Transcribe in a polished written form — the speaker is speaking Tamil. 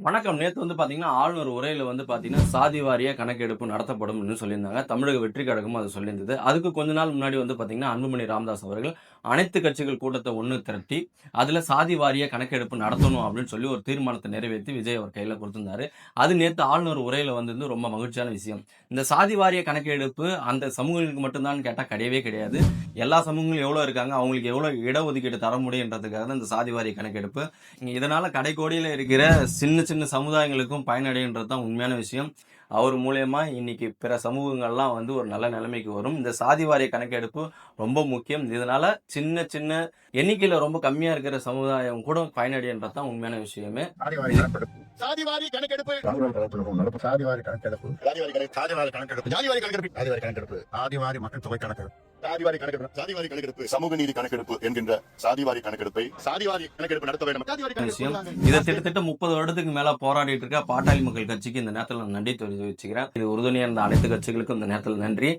வணக்கம். நேத்து வந்து பாத்தீங்கன்னா, ஆளுநர் உரையில வந்து பாத்தீங்கன்னா, சாதி வாரியா கணக்கெடுப்பு நடத்தப்படும்னு சொல்லியிருந்தாங்க. தமிழக வெற்றி கழகமும் அது சொல்லியிருந்தது. அதுக்கு கொஞ்ச நாள் முன்னாடி வந்து பாத்தீங்கன்னா, அன்புமணி ராமதாஸ் அவர்கள் அனைத்து கட்சிகள் கூட்டத்த ஒண்ணு திரட்டி, அதுல சாதி வாரியா கணக்கெடுப்பு நடத்தணும் அப்படின்னு சொல்லி ஒரு தீர்மானத்த நிறைவேத்தி விஜய் அவர் கையில குடுத்திருந்தாரு. அது நேத்து ஆளுநர் உரையில வந்தது ரொம்ப மகிழ்ச்சியான விஷயம். இந்த சாதி வாரிய கணக்கெடுப்பு அந்த சமூகங்களுக்கு மட்டும் தான்னு கேட்டா கிடையவே கிடையாது. எல்லா சமூகங்களும் எவ்வளவு இருக்காங்க, அவங்களுக்கு எவ்வளவு இடஒதுக்கீடு தர முடியுன்றதுக்காக தான் இந்த சாதி வாரிய கணக்கெடுப்பு. இதனால கடைக்கோடியில இருக்கிற சின்ன சின்ன சமுதாயங்களுக்கும் பயனடைன்றது தான் உண்மையான விஷயம். அவர் மூலியமா இன்னைக்கு பிற சமூகங்கள்லாம் வந்து ஒரு நல்ல நிலைமைக்கு வரும். இந்த சாதி வாரிய கணக்கெடுப்பு ரொம்ப முக்கியம். இதனால சின்ன சின்ன எண்ணிக்கையில ரொம்ப கம்மியா இருக்கிற சமுதாயம் கூட பயனடைன்றது தான் உண்மையான விஷயமே. சாதிவாரி கணக்கெடுப்பு சாதிவாரி கணக்கெடுப்பு சாதிவாரி கணக்கெடுப்பு ஜாதிவாரி கணக்கெடுப்பு சாதிவாரி கணக்கெடுப்பு ஆதிவாரி மக்கள் தொகை கணக்கெடுப்பு சாதிவாரி கணக்கெடுப்பு சமூக நீதி கணக்கெடுப்பு என்கின்ற சாதிவாரி கணக்கெடுப்பை சாதிவாரி கணக்கெடுப்பு நடத்த வேண்டும் விஷயம். இதை கிட்டத்தட்ட 30 வருடத்துக்கு மேல போராடிட்டு இருக்க பாட்டாளி மக்கள் கட்சிக்கு இந்த நேரத்தில் நன்றி தெரிவிச்சுக்கிறேன். இது உறுதுணையா இருந்த அனைத்து கட்சிகளுக்கும் இந்த நேரத்தில் நன்றி.